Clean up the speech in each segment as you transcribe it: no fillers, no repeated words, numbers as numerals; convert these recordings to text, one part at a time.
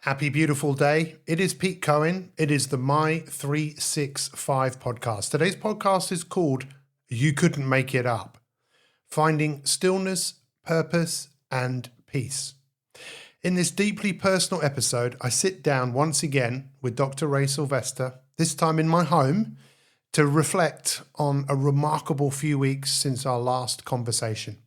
Happy beautiful day. It is Pete Cohen. It is the My 365 podcast. Today's podcast is called You Couldn't Make It Up. Finding stillness, purpose, and peace. In this deeply personal episode, I sit down once again with Dr. Ray Sylvester, this time in my home, to reflect on a remarkable few weeks since our last conversation.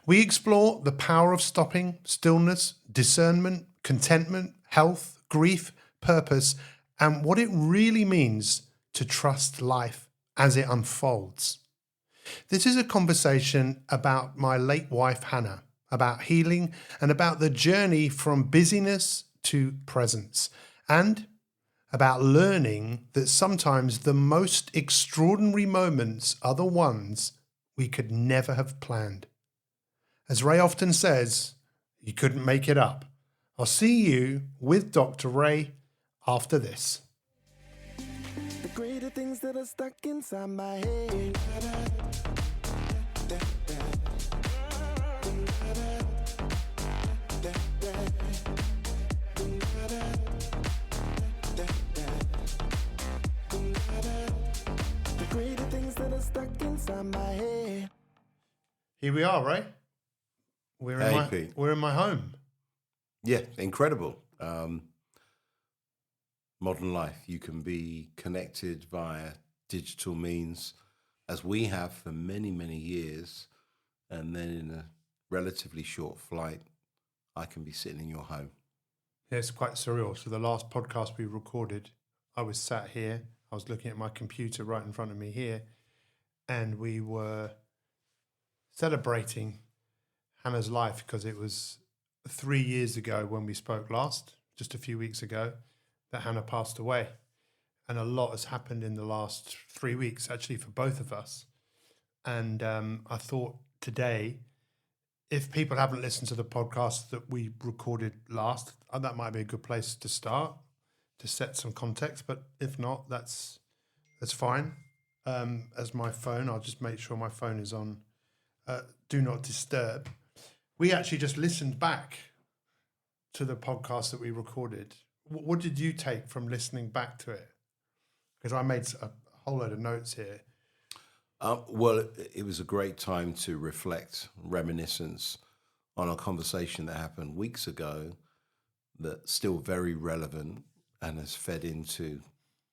We explore the power of stopping, stillness, discernment, contentment, health, grief, purpose, and what it really means to trust life as it unfolds. This is a conversation about my late wife, Hannah, about healing and about the journey from busyness to presence, and about learning that sometimes the most extraordinary moments are the ones we could never have planned. As Ray often says, you couldn't make it up. I'll see you with Dr. Ray after this. The greater things that are stuck inside my head. The greater things that are stuck inside my head. Here we are, Ray. Pete. We're in my home. Yeah, incredible. Modern life, you can be connected via digital means, as we have for many, many years, and then in a relatively short flight, I can be sitting in your home. Yeah, it's quite surreal. So the last podcast we recorded, I was sat here, I was looking at my computer right in front of me here, and we were celebrating Hannah's life because it was 3 years ago when we spoke last, just a few weeks ago, that Hannah passed away. And a lot has happened in the last 3 weeks, actually, for both of us. And I thought today, if people haven't listened to the podcast that we recorded last, that might be a good place to start, to set some context. But if not, that's fine. As my phone, I'll just make sure my phone is on Do Not Disturb. We actually just listened back to the podcast that we recorded. What did you take from listening back to it? Because I made a whole load of notes here. Well, it was a great time to reflect, reminiscence on a conversation that happened weeks ago that's still very relevant and has fed into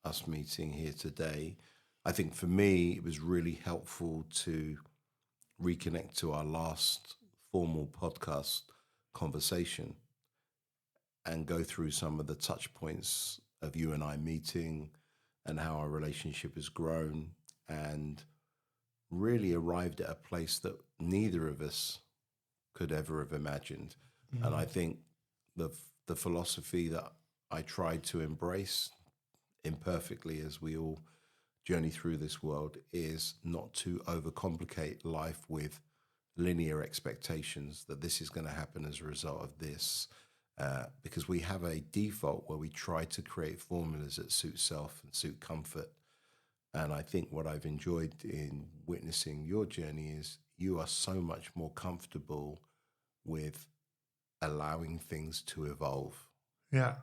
us meeting here today. I think for me, it was really helpful to reconnect to our last formal podcast conversation and go through some of the touch points of you and I meeting and how our relationship has grown, and really arrived at a place that neither of us could ever have imagined. Mm-hmm. And I think the philosophy that I tried to embrace imperfectly as we all journey through this world is not to overcomplicate life with linear expectations that this is going to happen as a result of this, because we have a default where we try to create formulas that suit self and suit comfort. And I think what I've enjoyed in witnessing your journey is you are so much more comfortable with allowing things to evolve. Yeah.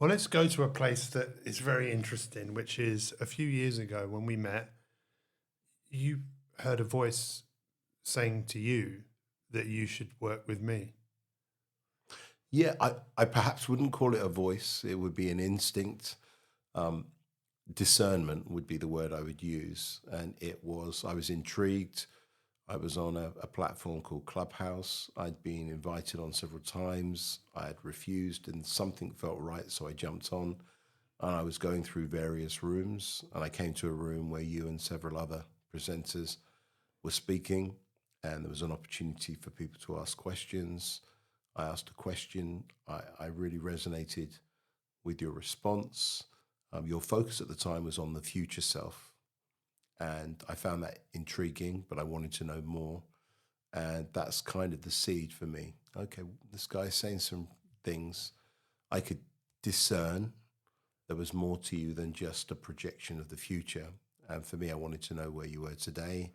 Well, let's go to a place that is very interesting, which is a few years ago when we met, you heard a voice saying to you that you should work with me. Yeah, I perhaps wouldn't call it a voice. It would be an instinct. Discernment would be the word I would use. And I was intrigued. I was on a platform called Clubhouse. I'd been invited on several times. I had refused and something felt right, so I jumped on. And I was going through various rooms, and I came to a room where you and several other presenters were speaking, and there was an opportunity for people to ask questions. I asked a question. I really resonated with your response. Your focus at the time was on the future self, and I found that intriguing, but I wanted to know more. And that's kind of the seed for me. Okay, this guy's saying some things. I could discern there was more to you than just a projection of the future. And for me, I wanted to know where you were today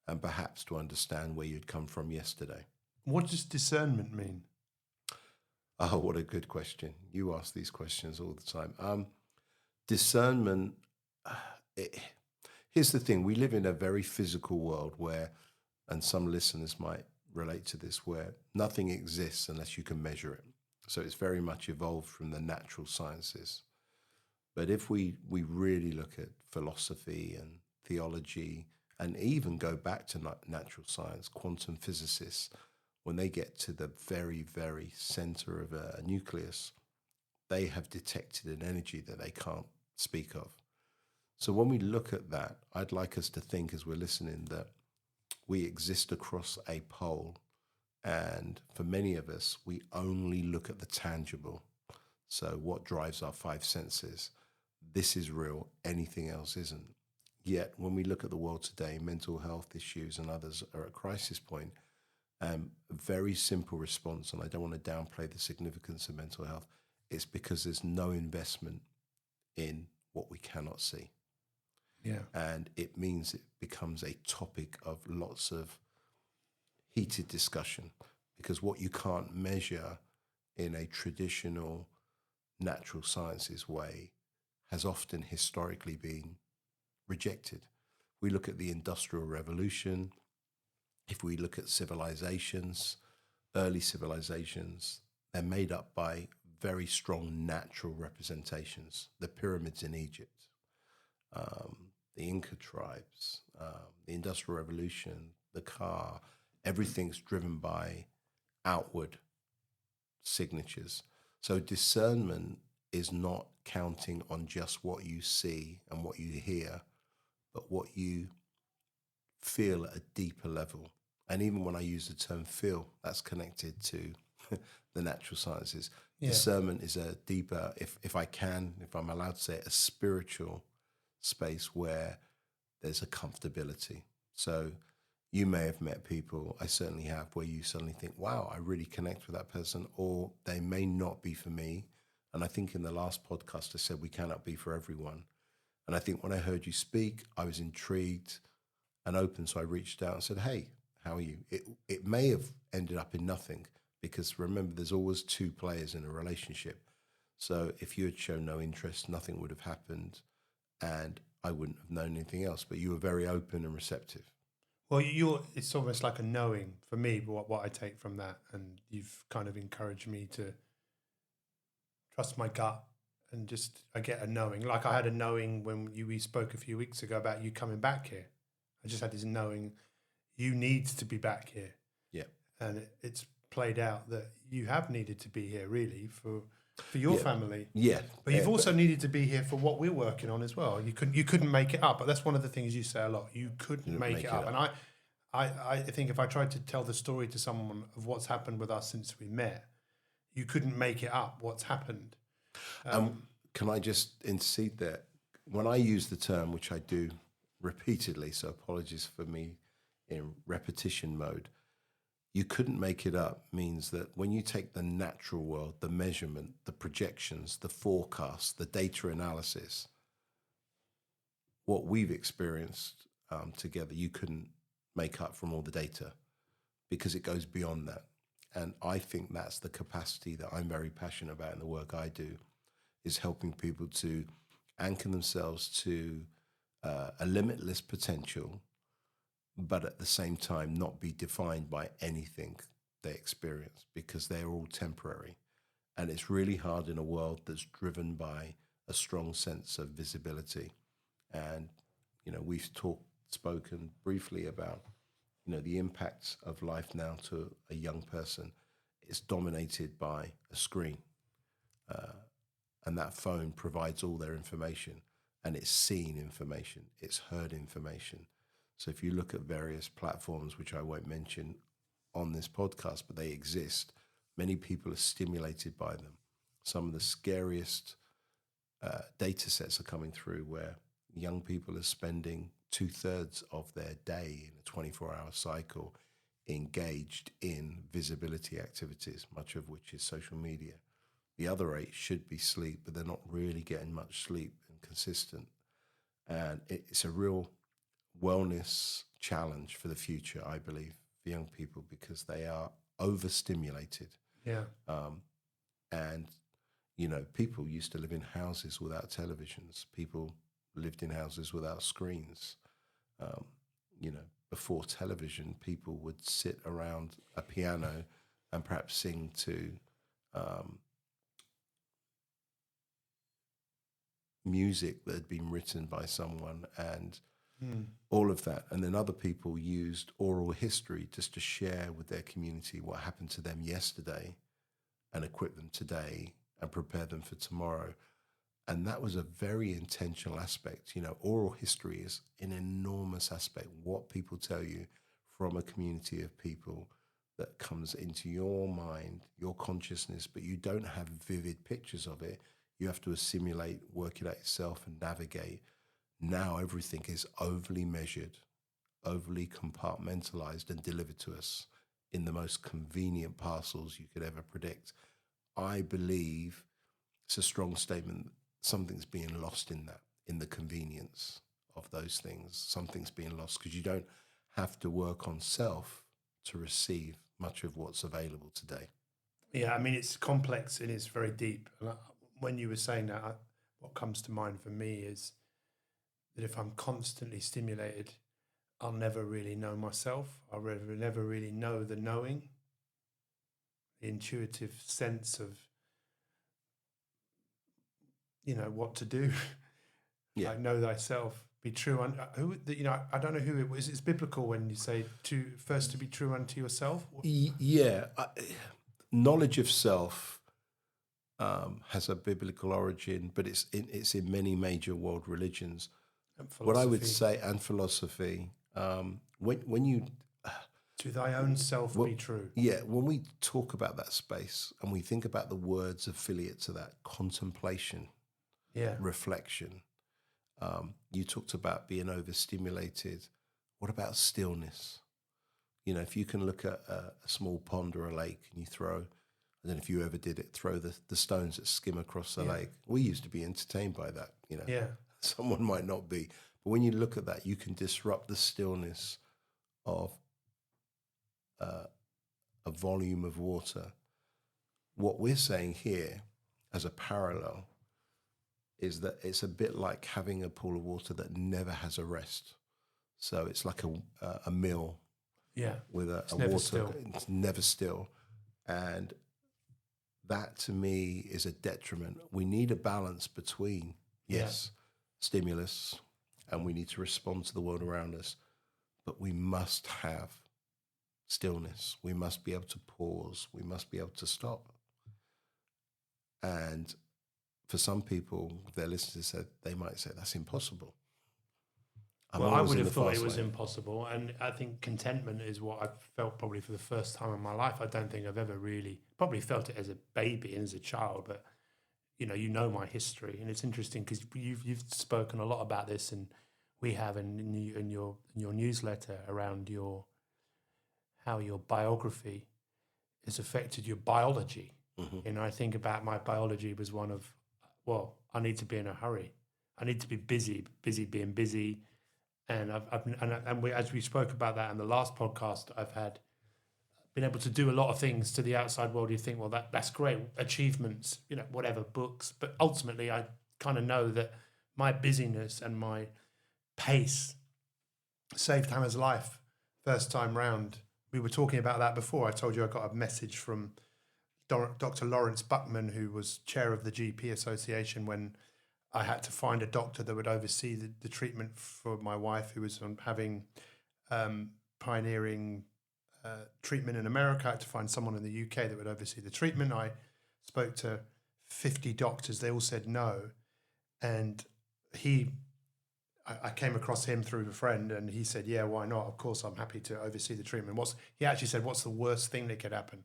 and perhaps to understand where you'd come from yesterday. What does discernment mean? Oh, what a good question. You ask these questions all the time. Discernment, it, here's the thing. We live in a very physical world where, and some listeners might relate to this, where nothing exists unless you can measure it. So it's very much evolved from the natural sciences. But if we really look at philosophy and theology, and even go back to natural science, quantum physicists, when they get to the very, very center of a nucleus, they have detected an energy that they can't speak of. So when we look at that, I'd like us to think as we're listening that we exist across a pole. And for many of us, we only look at the tangible. So what drives our five senses? This is real, anything else isn't. Yet when we look at the world today, mental health issues and others are at crisis point. A very simple response, and I don't want to downplay the significance of mental health, it's because there's no investment in what we cannot see. Yeah. And it means it becomes a topic of lots of heated discussion, because what you can't measure in a traditional natural sciences way has often historically been rejected. We look at the Industrial Revolution. If we look at civilizations, early civilizations, they're made up by very strong natural representations. The pyramids in Egypt, the Inca tribes, the Industrial Revolution, the car, everything's driven by outward signatures. So discernment is not counting on just what you see and what you hear, but what you feel at a deeper level. And even when I use the term feel, that's connected to the natural sciences. Yeah. Discernment is a deeper, if I'm allowed to say it, a spiritual space where there's a comfortability. So you may have met people, I certainly have, where you suddenly think, wow, I really connect with that person, or they may not be for me. And I think in the last podcast, I said we cannot be for everyone. And I think when I heard you speak, I was intrigued and open. So I reached out and said, hey, how are you? It may have ended up in nothing, because remember, there's always two players in a relationship. So if you had shown no interest, nothing would have happened, and I wouldn't have known anything else. But you were very open and receptive. Well, it's almost like a knowing for me, what I take from that. And you've kind of encouraged me to trust my gut, and just, I get a knowing. Like I had a knowing when we spoke a few weeks ago about you coming back here. I just had this knowing you need to be back here. Yeah. And it's played out that you have needed to be here really for your family. Yeah. But you've also needed to be here for what we're working on as well. You couldn't make it up. But that's one of the things you say a lot. You couldn't make it up. And I think if I tried to tell the story to someone of what's happened with us since we met, you couldn't make it up what's happened. Can I just intercede there? When I use the term, which I do repeatedly, so apologies for me in repetition mode, you couldn't make it up means that when you take the natural world, the measurement, the projections, the forecasts, the data analysis, what we've experienced together, you couldn't make up from all the data, because it goes beyond that. And I think that's the capacity that I'm very passionate about in the work I do, is helping people to anchor themselves to a limitless potential, but at the same time not be defined by anything they experience, because they're all temporary. And it's really hard in a world that's driven by a strong sense of visibility. And, we've spoken briefly about, the impacts of life now to a young person. It's dominated by a screen. And that phone provides all their information, and it's seen information, it's heard information. So if you look at various platforms, which I won't mention on this podcast, but they exist, many people are stimulated by them. Some of the scariest data sets are coming through, where young people are spending 2/3 of their day in a 24-hour cycle engaged in visibility activities, much of which is social media. The other 8 should be sleep, but they're not really getting much sleep and consistent. And it's a real wellness challenge for the future, I believe, for young people, because they are overstimulated. Yeah. And, people used to live in houses without televisions. People lived in houses without screens. Um, Before television, people would sit around a piano and perhaps sing to music that had been written by someone, and all of that. And then other people used oral history just to share with their community what happened to them yesterday and equip them today and prepare them for tomorrow. And that was a very intentional aspect. Oral history is an enormous aspect. What people tell you from a community of people that comes into your mind, your consciousness, but you don't have vivid pictures of it. You have to assimilate, work it out yourself, and navigate. Now everything is overly measured, overly compartmentalized, and delivered to us in the most convenient parcels you could ever predict. I believe it's a strong statement. Something's being lost in that, in the convenience of those things. Something's being lost because you don't have to work on self to receive much of what's available today. Yeah, I mean, it's complex and it's very deep. And when you were saying that, what comes to mind for me is that if I'm constantly stimulated, I'll never really know myself. I'll never really know the knowing, the intuitive sense of, what to do. Yeah. Like, know thyself, be true. I don't know who it was. It's biblical when you say to be true unto yourself. Yeah. Knowledge of self has a biblical origin, but it's in many major world religions. What I would say, and philosophy, when you to thy own self be true. Yeah, when we talk about that space and we think about the words affiliate to that, contemplation, reflection. You talked about being overstimulated. What about stillness? If you can look at a small pond or a lake and you throw, I don't know if you ever did it, throw the stones that skim across the lake. We used to be entertained by that, Yeah. Someone might not be. But when you look at that, you can disrupt the stillness of a volume of water. What we're saying here as a parallel is that it's a bit like having a pool of water that never has a rest. So it's like a mill with a water. Still. It's never still. And that to me is a detriment. We need a balance between, stimulus, and we need to respond to the world around us, but we must have stillness. We must be able to pause. We must be able to stop. And for some people, their listeners said, they might say that's impossible. I would have thought it was impossible. And I think contentment is what I felt probably for the first time in my life. I don't think I've ever really, probably felt it as a baby and as a child, but you know my history. And it's interesting because you've spoken a lot about this, and we have in your newsletter around how your biography has affected your biology. Mm-hmm. I think about my biology was one of, I need to be in a hurry. I need to be busy being busy. And as we spoke about that in the last podcast, I've been able to do a lot of things to the outside world. You think, that's great, achievements, whatever, books. But ultimately, I kind of know that my busyness and my pace saved Hannah's life first time round. We were talking about that before. I told you I got a message from Dr. Lawrence Buckman, who was chair of the GP Association, when I had to find a doctor that would oversee the treatment for my wife, who was having pioneering treatment in America. I had to find someone in the UK that would oversee the treatment. I spoke to 50 doctors. They all said no. And I came across him through a friend, and he said, yeah, why not? Of course, I'm happy to oversee the treatment. He actually said, what's the worst thing that could happen?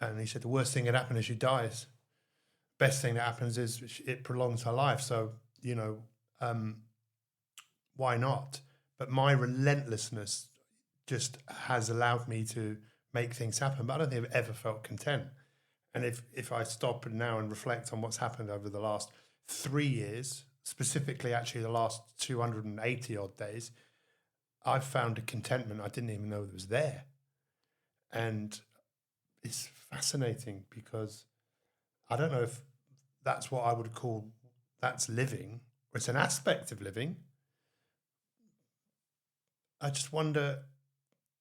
And he said, the worst thing that could happen is she dies. Best thing that happens is it prolongs her life. So, why not? But my relentlessness just has allowed me to make things happen. But I don't think I've ever felt content. And if I stop now and reflect on what's happened over the last 3 years, specifically actually the last 280 odd days, I've found a contentment I didn't even know that was there. And it's fascinating because I don't know if that's what I would call that's living. It's an aspect of living. I just wonder,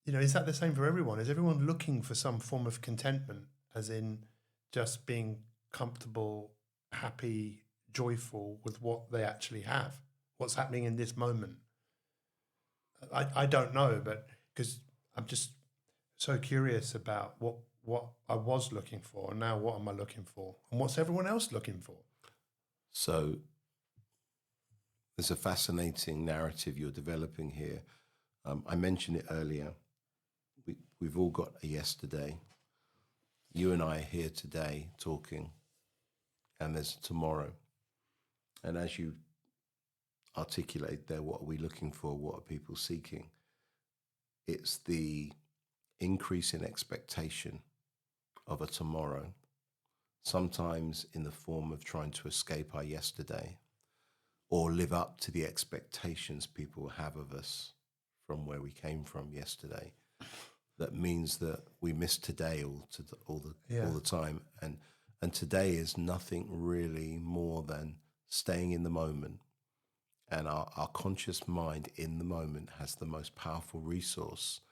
is that the same for everyone? Is everyone looking for some form of contentment, as in just being comfortable, happy, joyful with what they actually have, what's happening in this moment? I don't know, but because I'm just so curious about what I was looking for, and now what am I looking for, and what's everyone else looking for? So there's a fascinating narrative you're developing here. I mentioned it earlier. We've all got a yesterday. You and I are here today talking, and there's a tomorrow. And as you articulate there, what are we looking for? What are people seeking? It's the increase in expectation of a tomorrow, sometimes in the form of trying to escape our yesterday or live up to the expectations people have of us from where we came from yesterday. That means that we miss today all the time. And today is nothing really more than staying in the moment. And our conscious mind in the moment has the most powerful resource,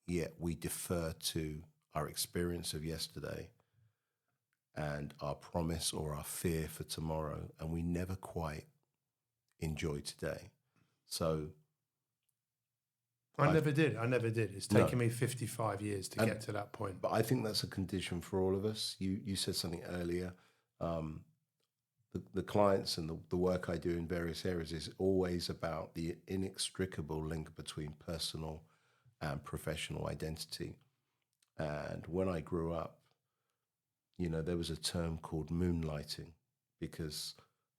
yet we defer to our experience of yesterday and our promise or our fear for tomorrow, and we never quite enjoy today. So I never did. It's taken me 55 years to get to that point. But I think that's a condition for all of us. You said something earlier. The clients and the work I do in various areas is always about the inextricable link between personal and professional identity. And when I grew up, there was a term called moonlighting, because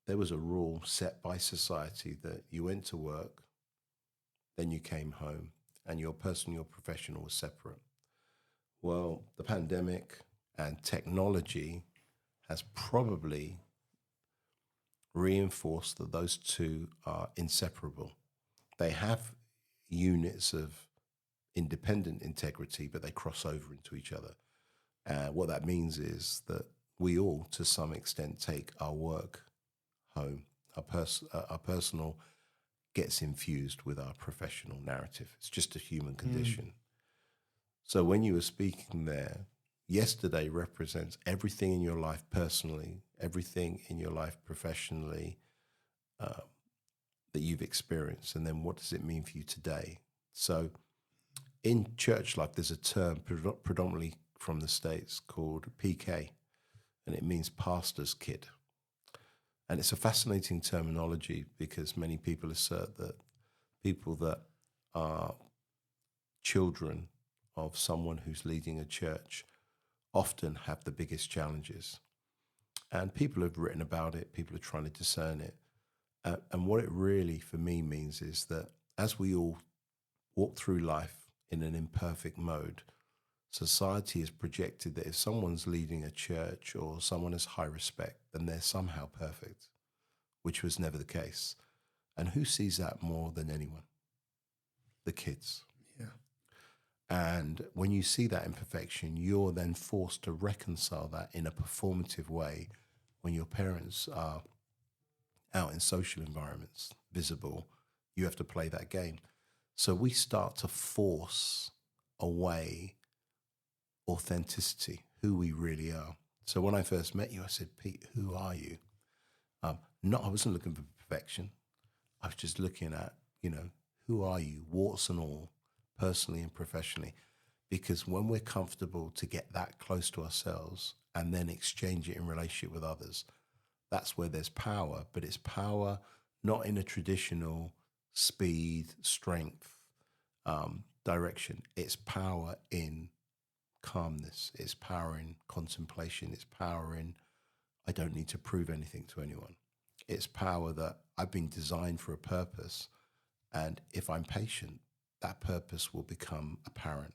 there was a rule set by society that you went to work, then you came home, and your personal, your professional was separate. Well, the pandemic and technology has probably reinforced that those two are inseparable. They have units of independent integrity, but they cross over into each other. And what that means is that we all, to some extent, take our work home. Our personal gets infused with our professional narrative. It's just a human condition. So when you were speaking there, yesterday represents everything in your life personally, everything in your life professionally that you've experienced. And then what does it mean for you today? So in church life, there's a term predominantly from the States called PK, and it means pastor's kid. And it's a fascinating terminology because many people assert that people that are children of someone who's leading a church often have the biggest challenges. And people have written about it, people are trying to discern it. And what it really, for me, means is that as we all walk through life in an imperfect mode, society has projected that if someone's leading a church or someone has high respect, then they're somehow perfect, which was never the case. And who sees that more than anyone? The kids. Yeah. And when you see that imperfection, you're then forced to reconcile that in a performative way when your parents are out in social environments, visible. You have to play that game. So we start to force away authenticity, who we really are. So when I first met you, I said, Pete, who are you? I wasn't looking for perfection. I was just looking at, who are you, warts and all, personally and professionally? Because when we're comfortable to get that close to ourselves and then exchange it in relationship with others, that's where there's power. But it's power not in a traditional speed, strength direction. It's power in calmness. It's power in contemplation. It's power in, I don't need to prove anything to anyone. It's power that I've been designed for a purpose. And if I'm patient, that purpose will become apparent.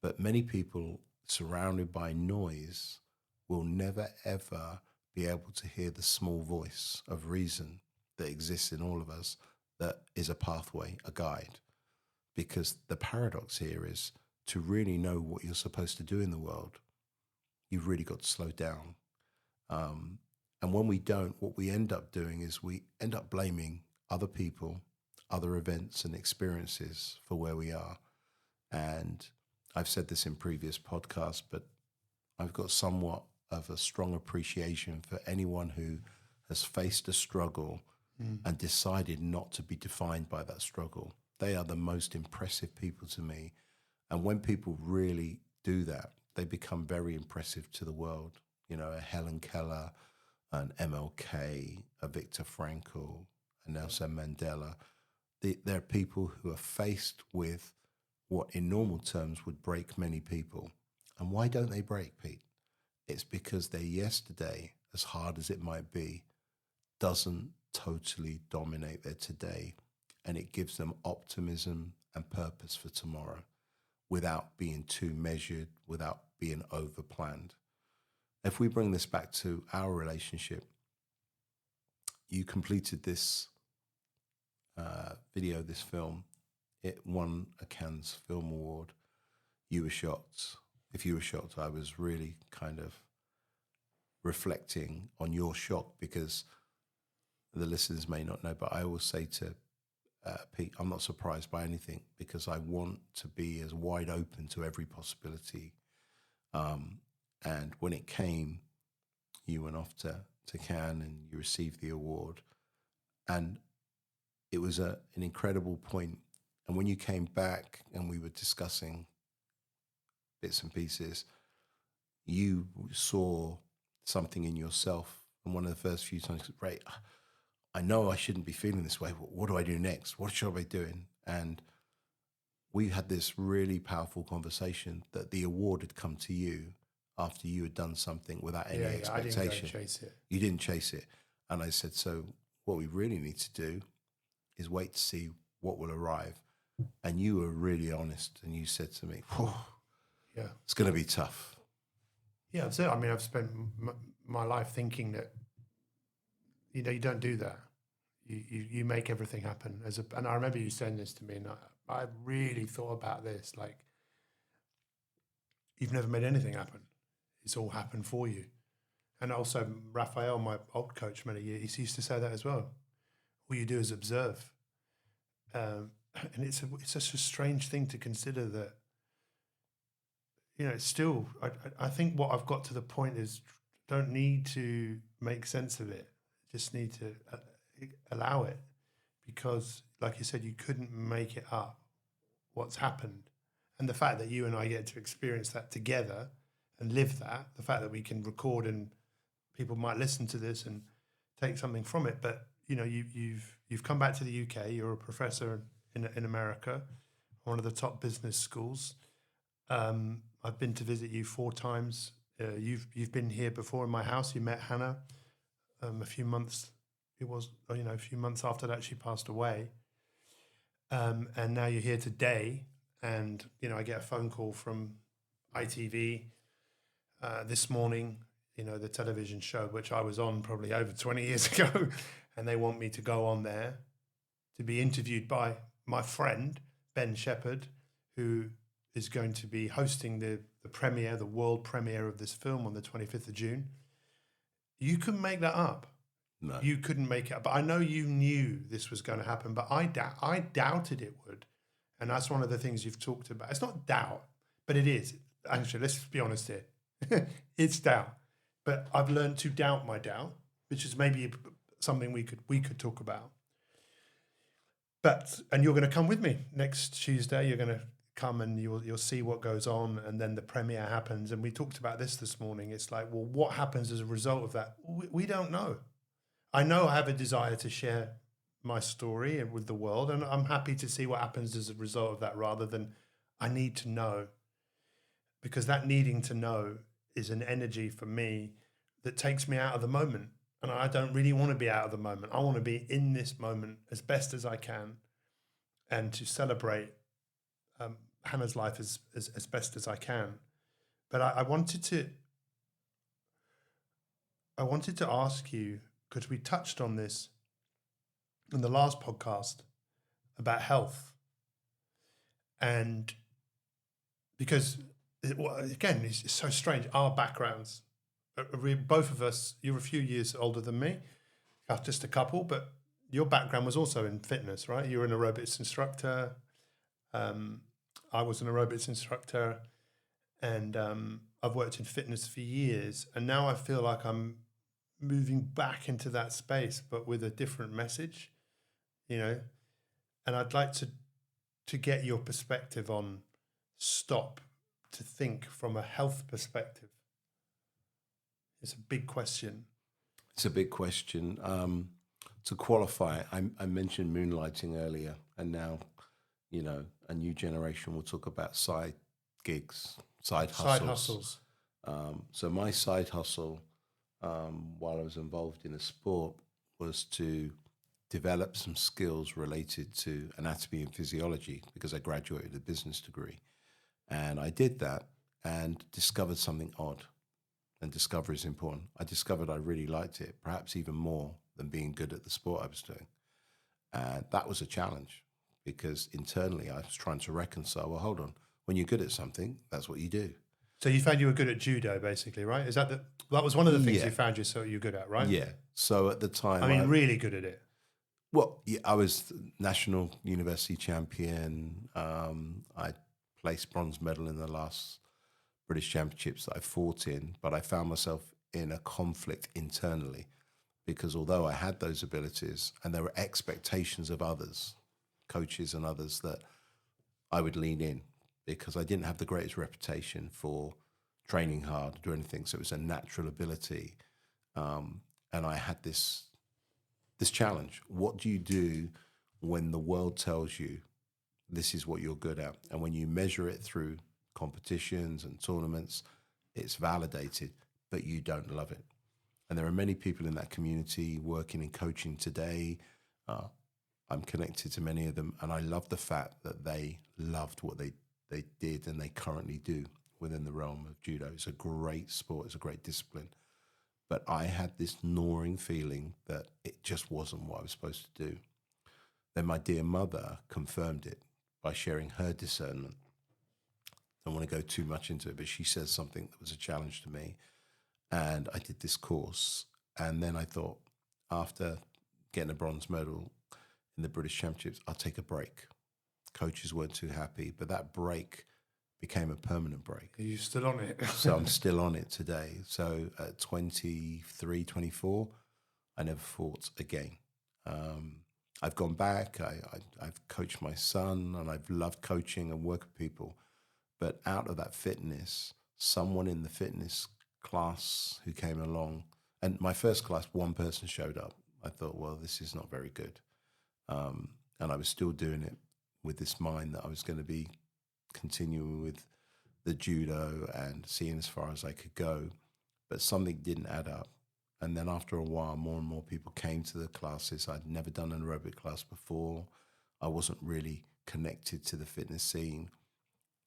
But many people surrounded by noise will never, ever be able to hear the small voice of reason that exists in all of us, that is a pathway, a guide. Because the paradox here is to really know what you're supposed to do in the world, you've really got to slow down And when we don't, what we end up doing is we end up blaming other people, other events and experiences for where we are. And I've said this in previous podcasts, but I've got somewhat of a strong appreciation for anyone who has faced a struggle and decided not to be defined by that struggle. They are the most impressive people to me. And when people really do that, they become very impressive to the world. You know, a Helen Keller, an MLK, a Viktor Frankl, a Nelson Mandela. They're people who are faced with what in normal terms would break many people. And why don't they break, Pete? It's because their yesterday, as hard as it might be, doesn't totally dominate their today. And it gives them optimism and purpose for tomorrow without being too measured, without being over-planned. If we bring this back to our relationship, you completed this video, this film. It won a Cannes Film Award. You were shocked. If you were shocked, I was really kind of reflecting on your shock, because the listeners may not know, but I always say to Pete, I'm not surprised by anything, because I want to be as wide open to every possibility. And when it came, you went off to Cannes and you received the award. And it was an incredible point. And when you came back and we were discussing bits and pieces, you saw something in yourself. And one of the first few times, Ray, I know I shouldn't be feeling this way. What do I do next? What should I be doing? And we had this really powerful conversation that the award had come to you after you had done something without any expectation. I didn't go chase it. You didn't chase it. And I said, so what we really need to do is wait to see what will arrive. And you were really honest, and you said to me, yeah, it's going to be tough. Yeah, that's it. I mean, I've spent my life thinking that, you know, you don't do that. You make everything happen. And I remember you saying this to me, and I really thought about this. Like, you've never made anything happen. It's all happened for you. And also, Raphael, my old coach, many years, he used to say that as well. All you do is observe. And it's such a strange thing to consider that, you know, it's still, I think what I've got to the point is, don't need to make sense of it. Just need to allow it, because, like you said, you couldn't make it up what's happened. And the fact that you and I get to experience that together and live that, the fact that we can record and people might listen to this and take something from it. But, you know, you've come back to the UK. You're a professor in America, one of the top business schools. I've been to visit you 4 times. You've been here before in my house. You met Hannah a few months. It was, you know, a few months after that she passed away. And now you're here today. And, you know, I get a phone call from ITV this morning, you know, the television show, which I was on probably over 20 years ago. And they want me to go on there to be interviewed by my friend, Ben Shepherd, who is going to be hosting the premiere, the world premiere of this film on the 25th of June. You couldn't make that up. No. You couldn't make it up. But I know you knew this was going to happen, but I doubted it would. And that's one of the things you've talked about. It's not doubt, but it is. Actually, let's be honest here. It's doubt. But I've learned to doubt my doubt, which is maybe something we could talk about. And you're going to come with me next Tuesday. You're going to come and you'll see what goes on, and then the premiere happens. And we talked about this morning. It's like, well, what happens as a result of that? We don't know. I know I have a desire to share my story with the world, and I'm happy to see what happens as a result of that, rather than I need to know, because that needing to know is an energy for me that takes me out of the moment. And I don't really want to be out of the moment. I want to be in this moment as best as I can, and to celebrate Hannah's life as best as I can. But I wanted to ask you, because we touched on this in the last podcast about health. And because, again, it's so strange. Our backgrounds both of us, you're a few years older than me, just a couple, but your background was also in fitness, right? You were an aerobics instructor. I was an aerobics instructor, and I've worked in fitness for years. And now I feel like I'm moving back into that space, but with a different message, you know. And I'd like to get your perspective on stop to think from a health perspective. It's a big question. It's a big question. To qualify, I mentioned moonlighting earlier, and now, you know, a new generation will talk about side gigs, side hustles. So my side hustle, while I was involved in a sport, was to develop some skills related to anatomy and physiology because I graduated with a business degree. And I did that and discovered something odd. And discovery is important. I discovered I really liked it, perhaps even more than being good at the sport I was doing. And that was a challenge because internally I was trying to reconcile, well, hold on, when you're good at something, that's what you do. So you found you were good at judo, basically, right? Is that that was one of the things you found you're good at, right? Yeah. So at the time, I mean, really good at it. Well, yeah, I was national university champion. I placed bronze medal in the last British Championships that I fought in, but I found myself in a conflict internally because although I had those abilities and there were expectations of others, coaches and others, that I would lean in because I didn't have the greatest reputation for training hard or anything. So it was a natural ability. And I had this challenge. What do you do when the world tells you this is what you're good at? And when you measure it through competitions and tournaments, it's validated, but you don't love it. And there are many people in that community working in coaching today. I'm connected to many of them, and I love the fact that they loved what they did and they currently do within the realm of judo. It's a great sport. It's a great discipline. But I had this gnawing feeling that it just wasn't what I was supposed to do. Then my dear mother confirmed it by sharing her discernment. I don't want to go too much into it, but she says something that was a challenge to me. And I did this course. And then I thought, after getting a bronze medal in the British Championships, I'll take a break. Coaches weren't too happy, but that break became a permanent break. Are you still on it? So I'm still on it today. So at 23, 24, I never fought again. I've gone back. I've coached my son, and I've loved coaching and work with people. But out of that fitness, someone in the fitness class who came along, and my first class, one person showed up. I thought, well, this is not very good. And I was still doing it with this mind that I was going to be continuing with the judo and seeing as far as I could go, but something didn't add up. And then after a while, more and more people came to the classes. I'd never done an aerobic class before. I wasn't really connected to the fitness scene.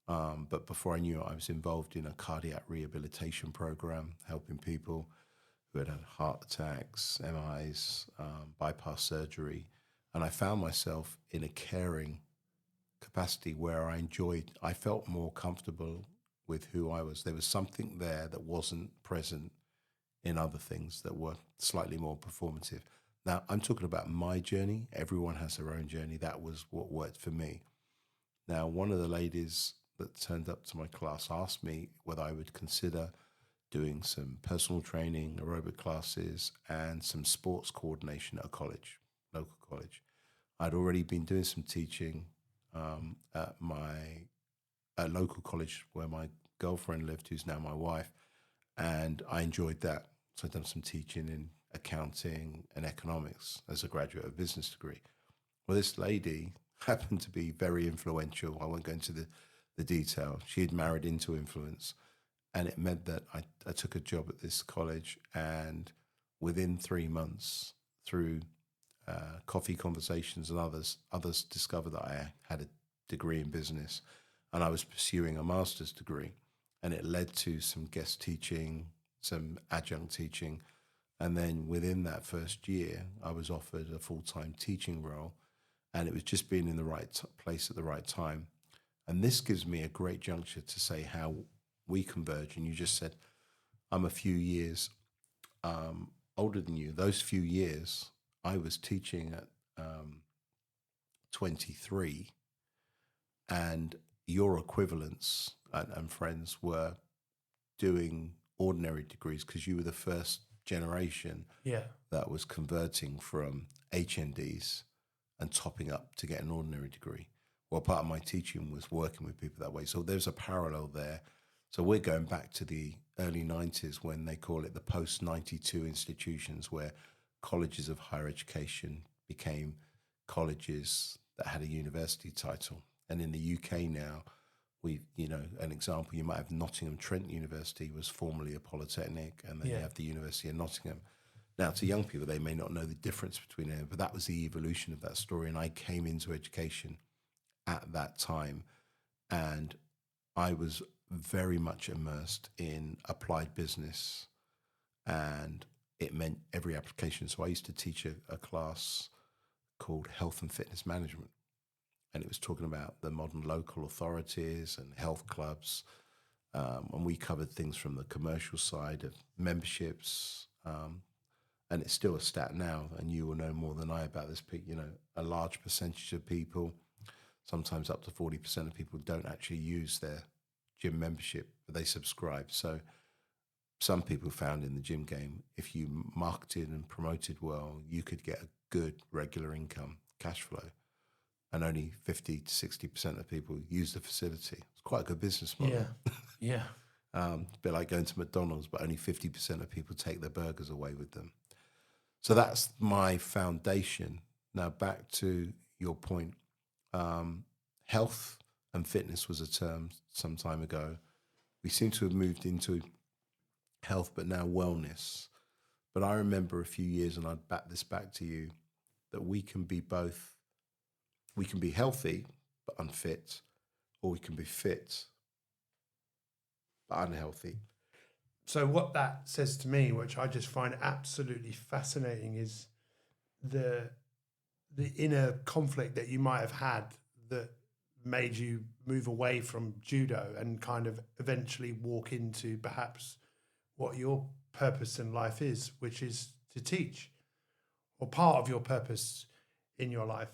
But before I knew it, I was involved in a cardiac rehabilitation program, helping people who had had heart attacks, MIs, bypass surgery. And I found myself in a caring capacity where I felt more comfortable with who I was. There was something there that wasn't present in other things that were slightly more performative. Now, I'm talking about my journey. Everyone has their own journey. That was what worked for me. Now, one of the ladies that turned up to my class asked me whether I would consider doing some personal training, aerobic classes, and some sports coordination at a college, local college. I'd already been doing some teaching at my local college where my girlfriend lived, who's now my wife, and I enjoyed that. So I've done some teaching in accounting and economics as a graduate of business degree. Well, this lady happened to be very influential. I won't go into the detail. She had married into influence, and it meant that I took a job at this college, and within 3 months, through coffee conversations and others discovered that I had a degree in business, and I was pursuing a master's degree, and it led to some guest teaching, some adjunct teaching, and then within that first year, I was offered a full-time teaching role, and it was just being in the right place at the right time. And this gives me a great juncture to say how we converge. And you just said, I'm a few years older than you. Those few years, I was teaching at 23, and your equivalents and friends were doing ordinary degrees because you were the first generation Yeah. that was converting from HNDs and topping up to get an ordinary degree. Well, part of my teaching was working with people that way. So there's a parallel there. So we're going back to the early 90s when they call it the post-92 institutions, where colleges of higher education became colleges that had a university title. And in the UK now, an example, you might have Nottingham Trent University was formerly a polytechnic, and then you have the University of Nottingham. Now, to young people, they may not know the difference between them, but that was the evolution of that story. And I came into education at that time, and I was very much immersed in applied business, and it meant every application. So I used to teach a class called Health and Fitness Management, and it was talking about the modern local authorities and health clubs, and we covered things from the commercial side of memberships, and it's still a stat now, and you will know more than I about this. A large percentage of people, sometimes up to 40% of people, don't actually use their gym membership, but they subscribe. So some people found in the gym game, if you marketed and promoted well, you could get a good regular income, cash flow, and only 50 to 60% of people use the facility. It's quite a good business model. Yeah. A bit like going to McDonald's, but only 50% of people take their burgers away with them. So that's my foundation. Now back to your point, health and fitness was a term some time ago. We seem to have moved into health, but now wellness. But I remember a few years, and I'd bat this back to you, that we can be both. We can be healthy but unfit, or we can be fit but unhealthy. So what that says to me, which I just find absolutely fascinating, is the inner conflict that you might have had that made you move away from judo and kind of eventually walk into perhaps what your purpose in life is, which is to teach, or part of your purpose in your life.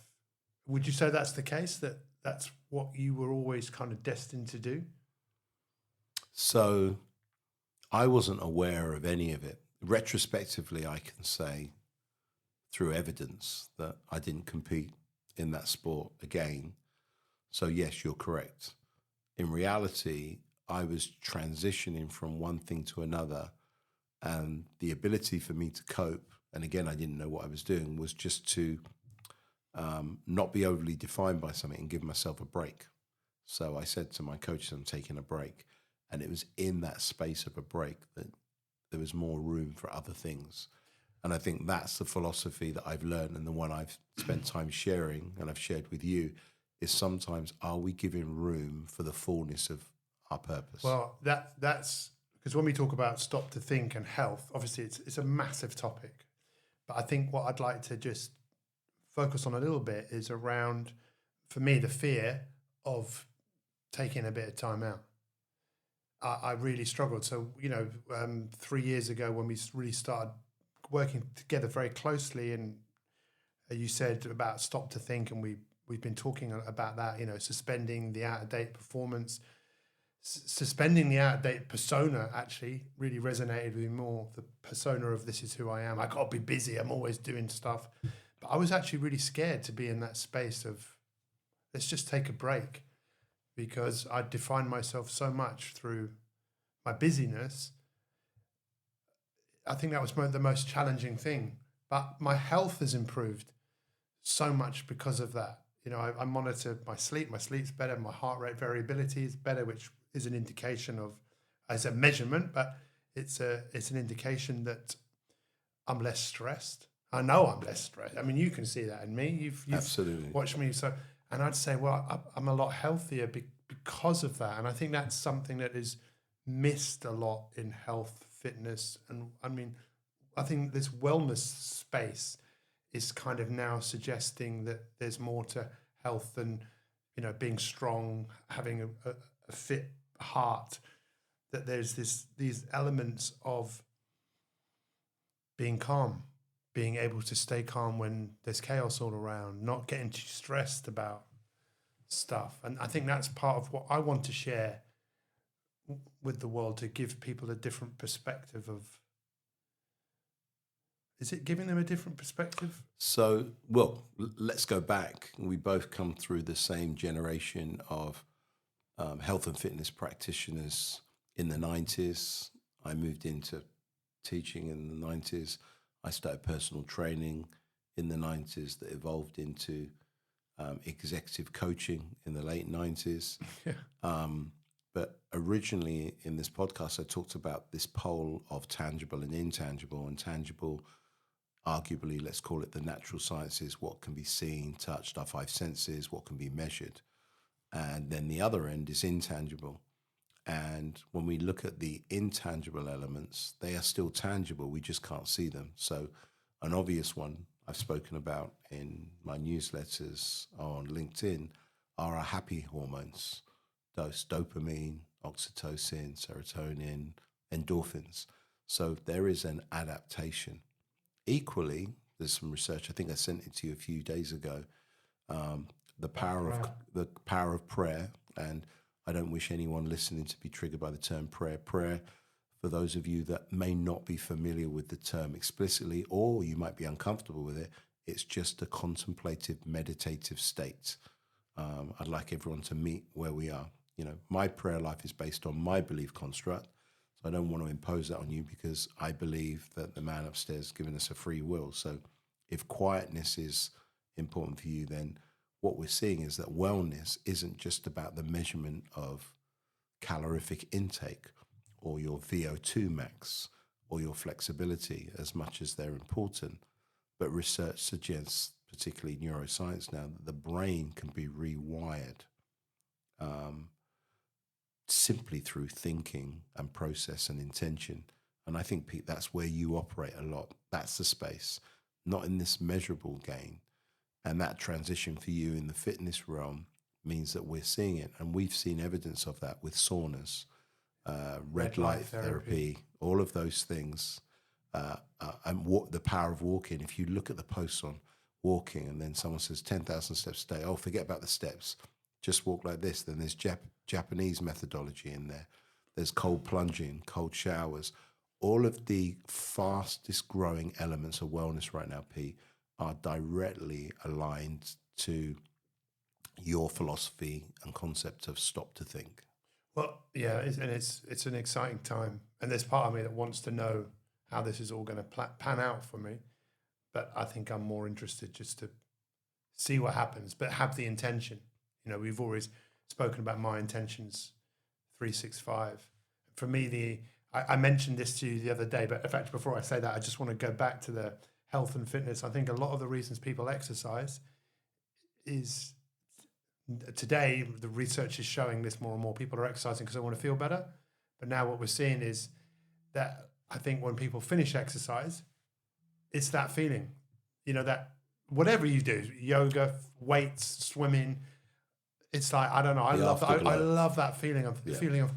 Would you say that's the case, that that's what you were always kind of destined to do? So I wasn't aware of any of it. Retrospectively, I can say through evidence that I didn't compete in that sport again. So yes, you're correct. In reality, I was transitioning from one thing to another, and the ability for me to cope, and again, I didn't know what I was doing, was just to not be overly defined by something and give myself a break. So I said to my coaches, I'm taking a break. And it was in that space of a break that there was more room for other things. And I think that's the philosophy that I've learned, and the one I've spent time sharing and I've shared with you, is sometimes, are we giving room for the fullness of our purpose? Well, that's because when we talk about stop to think and health, obviously it's a massive topic. But I think what I'd like to just focus on a little bit is around, for me, the fear of taking a bit of time out. I really struggled. So, 3 years ago when we really started working together very closely, and you said about stop to think, and we've been talking about that, suspending the out-of-date performance, suspending the out-of-date persona actually really resonated with me more. The persona of this is who I am. I got to be busy. I'm always doing stuff. But I was actually really scared to be in that space of, let's just take a break, because I defined myself so much through my busyness. I think that was the most challenging thing. But my health has improved so much because of that. I monitor my sleep. My sleep's better. My heart rate variability is better, which is an indication of, as a measurement, but it's an indication that I'm less stressed. I know I'm less stressed. I mean, you can see that in me. You've Absolutely watched me. So, and I'd say, well, I'm a lot healthier because of that. And I think that's something that is missed a lot in health, fitness. And I mean, I think this wellness space is kind of now suggesting that there's more to health than, being strong, having a fit heart, that there's these elements of being calm, being able to stay calm when there's chaos all around, not getting too stressed about stuff. And I think that's part of what I want to share with the world, to give people a different perspective of, is it giving them a different perspective? So, well, let's go back. We both come through the same generation of health and fitness practitioners in the 90s. I moved into teaching in the 90s. I started personal training in the 90s that evolved into executive coaching in the late 90s. Yeah. But originally in this podcast, I talked about this pole of tangible and intangible. And tangible, arguably, let's call it the natural sciences, what can be seen, touched, our five senses, what can be measured. And then the other end is intangible. And when we look at the intangible elements, they are still tangible. We just can't see them. So an obvious one I've spoken about in my newsletters on LinkedIn are our happy hormones, those dopamine, oxytocin, serotonin, endorphins. So there is an adaptation. Equally, there's some research, I think I sent it to you a few days ago, the power of prayer. And I don't wish anyone listening to be triggered by the term prayer. Prayer, for those of you that may not be familiar with the term explicitly, or you might be uncomfortable with it, it's just a contemplative, meditative state. I'd like everyone to meet where we are. You know, my prayer life is based on my belief construct. So I don't want to impose that on you, because I believe that the man upstairs has given us a free will. So if quietness is important for you, then what we're seeing is that wellness isn't just about the measurement of calorific intake or your VO2 max or your flexibility, as much as they're important. But research suggests, particularly neuroscience now, that the brain can be rewired simply through thinking and process and intention. And I think, Pete, that's where you operate a lot. That's the space, not in this measurable gain. And that transition for you in the fitness realm means that we're seeing it. And we've seen evidence of that with saunas, red light therapy, all of those things. And the power of walking. If you look at the posts on walking, and then someone says 10,000 steps a day, oh, forget about the steps, just walk like this. Then there's Japanese methodology in there. There's cold plunging, cold showers. All of the fastest growing elements of wellness right now, Pete, are directly aligned to your philosophy and concept of stop to think. Well, yeah, it's an exciting time. And there's part of me that wants to know how this is all going to pan out for me. But I think I'm more interested just to see what happens, but have the intention. You know, we've always spoken about my intentions, 365. For me, I mentioned this to you the other day, but in fact, before I say that, I just want to go back to the health and fitness. I think a lot of the reasons people exercise is, today, the research is showing this more and more. People are exercising because they want to feel better. But now what we're seeing is that I think when people finish exercise, it's that feeling, you know, that whatever you do, yoga, weights, swimming, it's like, I don't know. I love that feeling of the feeling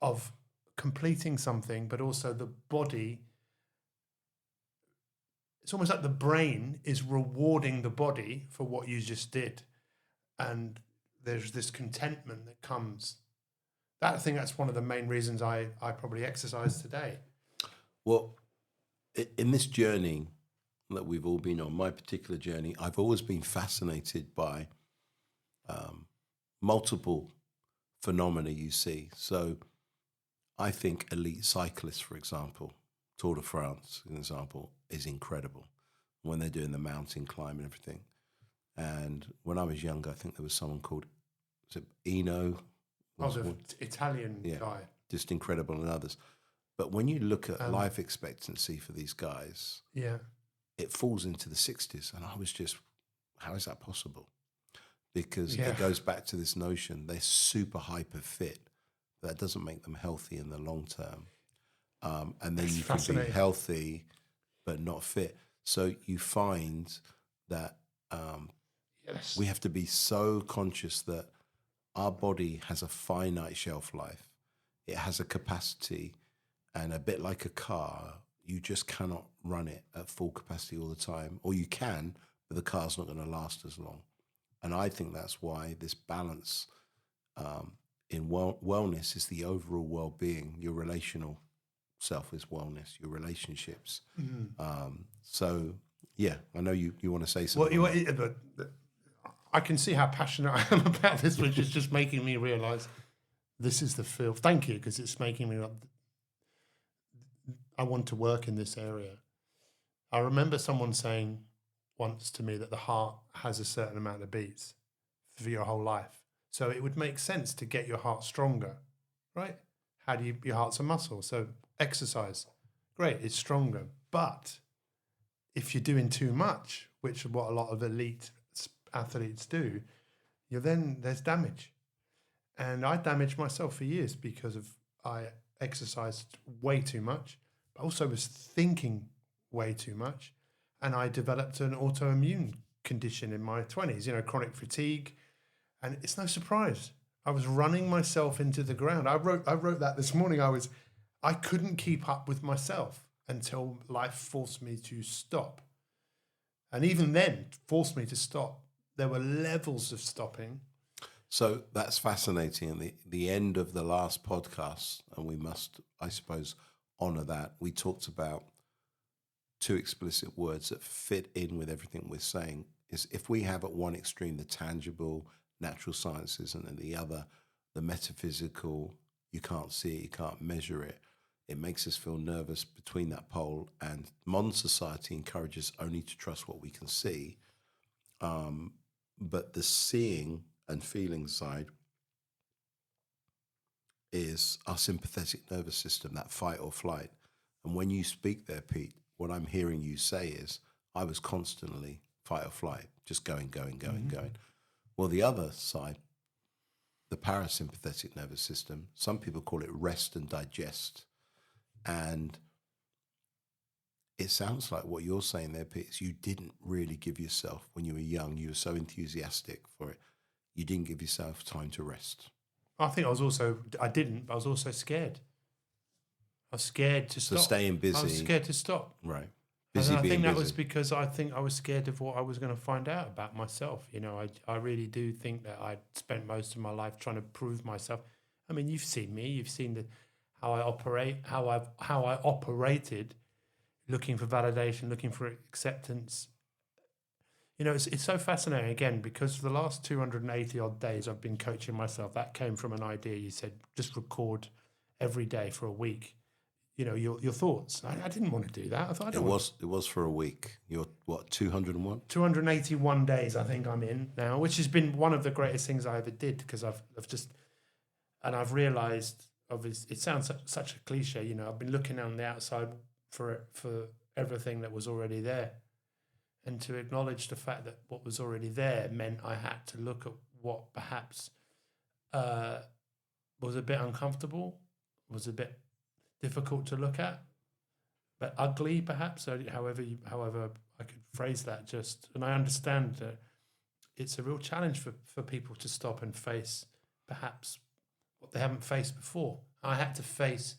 of completing something, but also the body. It's almost like the brain is rewarding the body for what you just did. And there's this contentment that comes. I think that's one of the main reasons I probably exercise today. Well, in this journey that we've all been on, my particular journey, I've always been fascinated by multiple phenomena you see. So I think elite cyclists, for example, Tour de France, an example, is incredible when they're doing the mountain climb and everything. And when I was younger, I think there was someone called, was it Eno? The Italian guy. Just incredible, and others. But when you look at life expectancy for these guys, it falls into the 60s. And I was just, how is that possible? Because it goes back to this notion, they're super hyper fit. That doesn't make them healthy in the long term. And then you can be healthy, but not fit. So you find that we have to be so conscious that our body has a finite shelf life. it has a capacity, and a bit like a car, you just cannot run it at full capacity all the time, or you can, but the car's not going to last as long. And I think that's why this balance in wellness is the overall well-being. Your relational self is wellness, your relationships. So, yeah, I know you want to say something. But I can see how passionate I am about this, which is just making me realise this is the field. Thank you, because it's making me. I want to work in this area. I remember someone saying once to me that the heart has a certain amount of beats for your whole life. So it would make sense to get your heart stronger, right? Your heart's a muscle. So exercise, great, it's stronger. But if you're doing too much, which is what a lot of elite athletes do, there's damage. And I damaged myself for years because I exercised way too much, but also was thinking way too much. And I developed an autoimmune condition in my 20s, chronic fatigue. And it's no surprise. I was running myself into the ground. I wrote that this morning. I couldn't keep up with myself until life forced me to stop. And even then, forced me to stop. There were levels of stopping. So that's fascinating. And the end of the last podcast, and we must, I suppose, honor that, we talked about two explicit words that fit in with everything we're saying. Is if we have at one extreme the tangible, natural sciences, and at the other, the metaphysical, you can't see it, you can't measure it. It makes us feel nervous between that pole. And modern society encourages only to trust what we can see. But the seeing and feeling side is our sympathetic nervous system, that fight or flight. And when you speak there, Pete, what I'm hearing you say is, I was constantly fight or flight, just going. Well, the other side, the parasympathetic nervous system, some people call it rest and digest. And it sounds like what you're saying there, Pete, is you didn't really give yourself, when you were young, you were so enthusiastic for it, you didn't give yourself time to rest. I think I was also scared. I was scared to stop. So staying busy. I was scared to stop. Right. And I think that was because I think I was scared of what I was going to find out about myself. I really do think that I'd spent most of my life trying to prove myself. I mean, you've seen me. You've seen how I operate, how I operated, looking for validation, looking for acceptance. It's so fascinating, again, because for the last 280 odd days I've been coaching myself. That came from an idea. You said, just record every day for a week. Your thoughts. I didn't want to do that. I thought it was for a week. You're what, 201? 281 days I think I'm in now, which has been one of the greatest things I ever did, because I've realized, obviously, it sounds such a cliche, I've been looking on the outside for everything that was already there. And to acknowledge the fact that what was already there meant I had to look at what perhaps was a bit uncomfortable, was a bit difficult to look at, but ugly perhaps, however I could phrase that. And I understand that it's a real challenge for people to stop and face perhaps what they haven't faced before. I had to face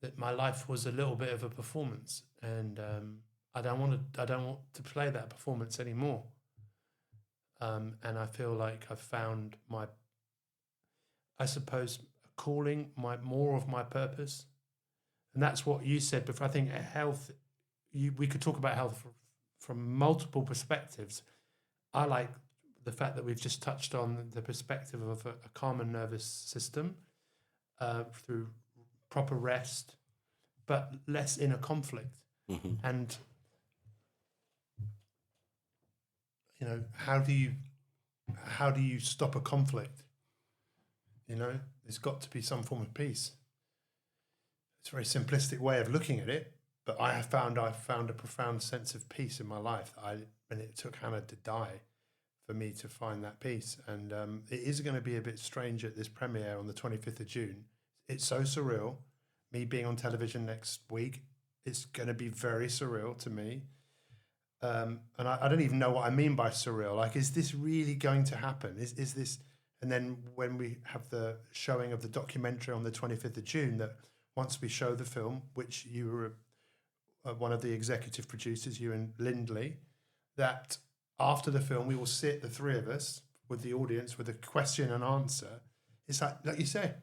that my life was a little bit of a performance, and I don't want to play that performance anymore. And I feel like I've found I suppose, calling, more of my purpose. And that's what you said before. I think health, we could talk about health from multiple perspectives. I like the fact that we've just touched on the perspective of a calmer nervous system through proper rest, but less inner conflict. Mm-hmm. And how do you stop a conflict? There's got to be some form of peace. It's a very simplistic way of looking at it, but I found a profound sense of peace in my life. And it took Hannah to die for me to find that peace. And it is going to be a bit strange at this premiere on the 25th of June. It's so surreal. Me being on television next week, it's going to be very surreal to me. And I don't even know what I mean by surreal. Like, is this really going to happen? Is this And then when we have the showing of the documentary on the 25th of June, that once we show the film, which you were one of the executive producers, you and Lindley, that after the film, we will sit, the three of us, with the audience, with a question and answer. It's like you say,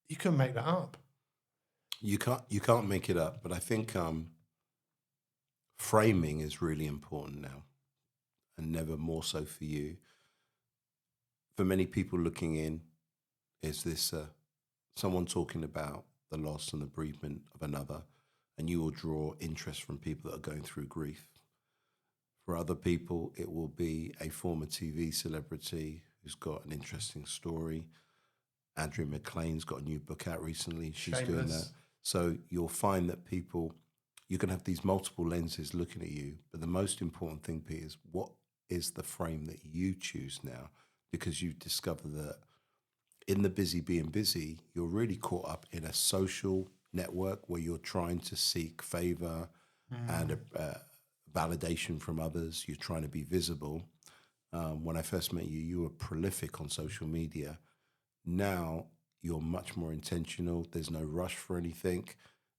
you couldn't make that up. You can't make it up. But I think framing is really important now, and never more so for you. For many people looking in, is this someone talking about the loss and the bereavement of another, and you will draw interest from people that are going through grief. For other people, it will be a former TV celebrity who's got an interesting story. Andrea McLean's got a new book out recently. She's doing that. So you'll find that you can have these multiple lenses looking at you, but the most important thing, Pete, is what is the frame that you choose now? Because you've discovered that in the busy being busy, you're really caught up in a social network where you're trying to seek favor and validation from others. You're trying to be visible. When I first met you, you were prolific on social media. Now you're much more intentional. There's no rush for anything.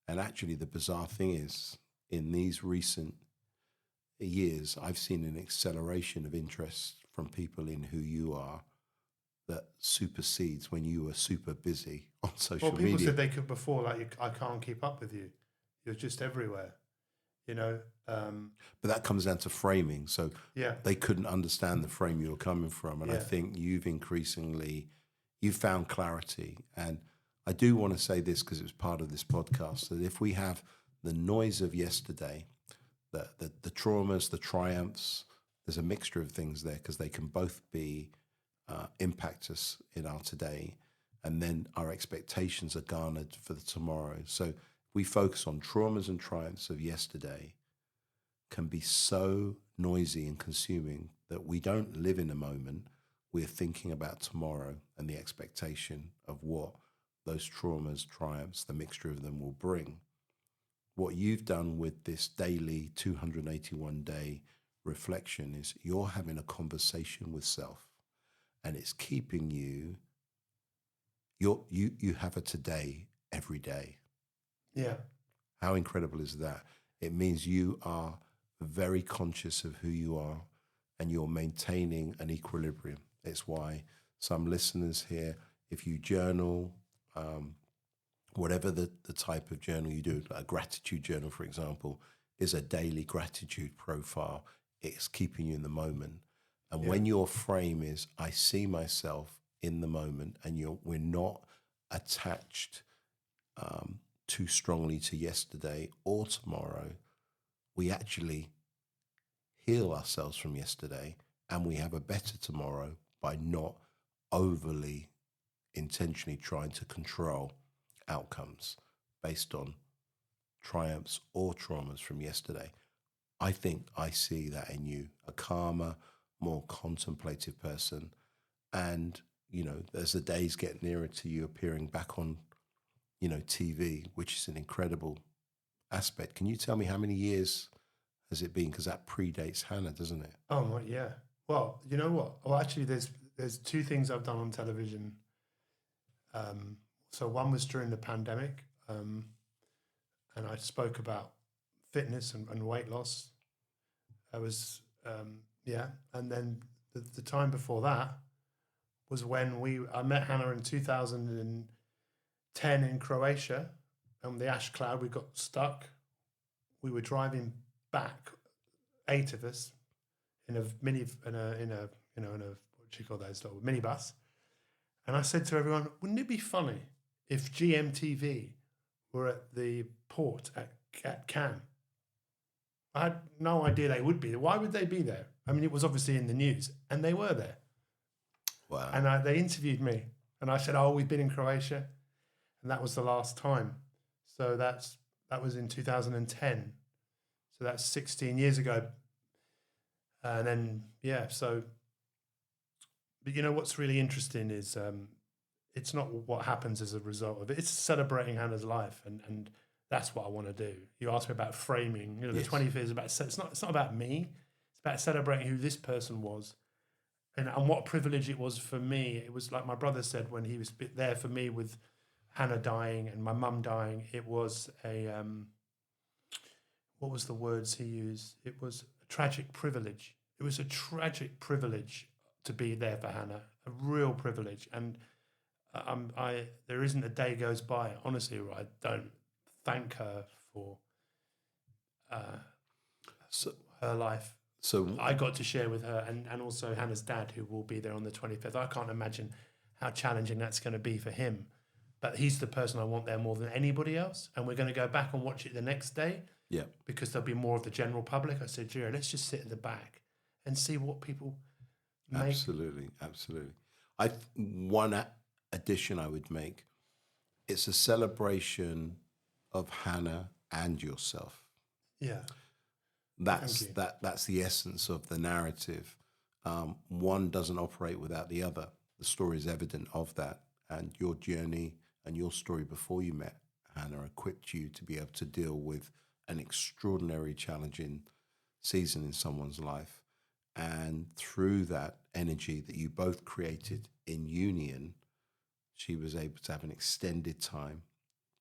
And actually, the bizarre thing is, in these recent years, I've seen an acceleration of interest from people in who you are that supersedes when you were super busy on social media. Well, people said they could before, like, I can't keep up with you. You're just everywhere, you know. But that comes down to framing. So they couldn't understand the frame you were coming from. And I think you've found clarity. And I do want to say this because it was part of this podcast, that if we have the noise of yesterday, the traumas, the triumphs, there's a mixture of things there because they can both be impact us in our today, and then our expectations are garnered for the tomorrow. So we focus on traumas and triumphs of yesterday can be so noisy and consuming that we don't live in a moment. We're thinking about tomorrow and the expectation of what those traumas, triumphs, the mixture of them will bring. What you've done with this daily 281-day reflection is you're having a conversation with self, and it's keeping you have a today every day. Yeah. How incredible is that? It means you are very conscious of who you are, and you're maintaining an equilibrium. It's why some listeners here, if you journal, whatever the type of journal you do, a gratitude journal, for example, is a daily gratitude profile. It's keeping you in the moment. And when your frame is, I see myself in the moment, and we're not attached too strongly to yesterday or tomorrow, we actually heal ourselves from yesterday, and we have a better tomorrow by not overly intentionally trying to control outcomes based on triumphs or traumas from yesterday. I think I see that in you, a calmer, more contemplative person. And, as the days get nearer to you appearing back on, TV, which is an incredible aspect. Can you tell me how many years has it been? Because that predates Hannah, doesn't it? Oh, yeah. Well, you know what? Well, actually, there's two things I've done on television. So one was during the pandemic, and I spoke about fitness and weight loss. I was, and then the time before that was when I met Hannah in 2010 in Croatia. On the ash cloud, we got stuck. We were driving back, 8 of us, in a what do you call those little minibus. And I said to everyone, wouldn't it be funny if GMTV were at the port at Cannes? I had no idea they would be there. Why would they be there? I mean, it was obviously in the news, and they were there. Wow. And they interviewed me, and I said, we've been in Croatia, and that was the last time. So that was in 2010. So that's 16 years ago. And then, but what's really interesting is it's not what happens as a result of it. It's celebrating Hannah's life, and that's what I want to do. You asked me about framing. The 25th is about, it's not about me. It's about celebrating who this person was and what a privilege it was for me. It was like my brother said when he was there for me with Hannah dying and my mum dying. It was a what was the words he used? It was a tragic privilege. It was a tragic privilege to be there for Hannah, a real privilege. And there isn't a day goes by, honestly, where I don't thank her for her life. So I got to share with her and also Hannah's dad, who will be there on the 25th. I can't imagine how challenging that's going to be for him. But he's the person I want there more than anybody else. And we're going to go back and watch it the next day. yeah, Because there'll be more of the general public. I said, Jerry, let's just sit in the back and see what people make. absolutely. One addition I would make, it's a celebration of Hannah and yourself. Yeah. That's the essence of the narrative. One doesn't operate without the other. The story is evident of that, and your journey and your story before you met Hannah equipped you to be able to deal with an extraordinary challenging season in someone's life. And through that energy that you both created in union, she was able to have an extended time,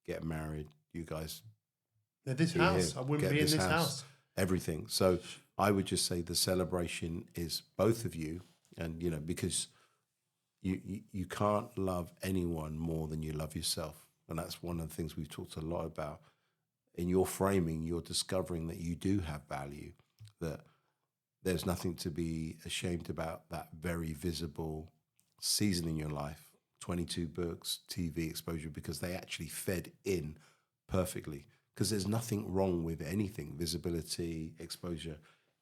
get married. You guys, This be house, here, I wouldn't get be in this house. everything. So I would just say the celebration is both of you, and because you can't love anyone more than you love yourself, and that's one of the things we've talked a lot about. In your framing, you're discovering that you do have value, that there's nothing to be ashamed about, that very visible season in your life, 22 books, TV exposure, because they actually fed in perfectly. Because there's nothing wrong with anything, visibility, exposure.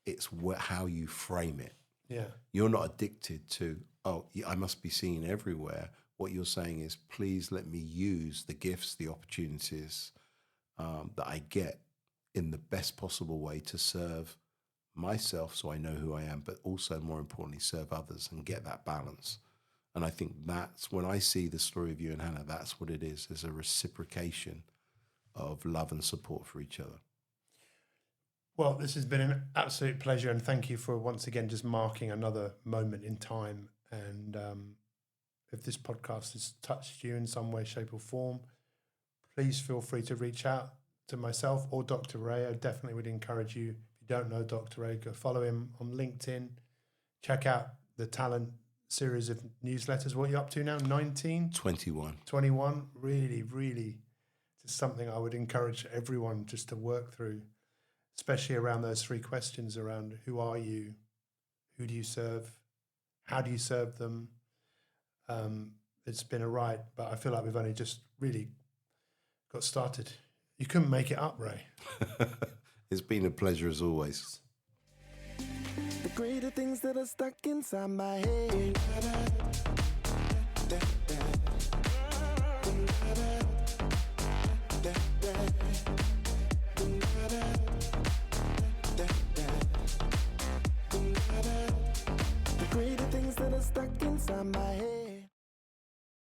It's how you frame it. Yeah. You're not addicted to, I must be seen everywhere. What you're saying is, please let me use the gifts, the opportunities that I get in the best possible way to serve myself so I know who I am, but also, more importantly, serve others and get that balance. And I think that's when I see the story of you and Hannah, that's what it is. There's a reciprocation of love and support for each other. Well, this has been an absolute pleasure, and thank you for once again just marking another moment in time. And if this podcast has touched you in some way, shape, or form, please feel free to reach out to myself or Dr. Ray. I definitely would encourage you, if you don't know Dr. Ray, go follow him on LinkedIn. Check out the talent series of newsletters. What are you up to now? 19? 21. 21? Really, really, just something I would encourage everyone just to work through, especially around those three questions around who are you, who do you serve, how do you serve them. It's been a ride, but I feel like we've only just really got started. You couldn't make it up, Ray. It's been a pleasure as always. The greater things that are stuck inside my head.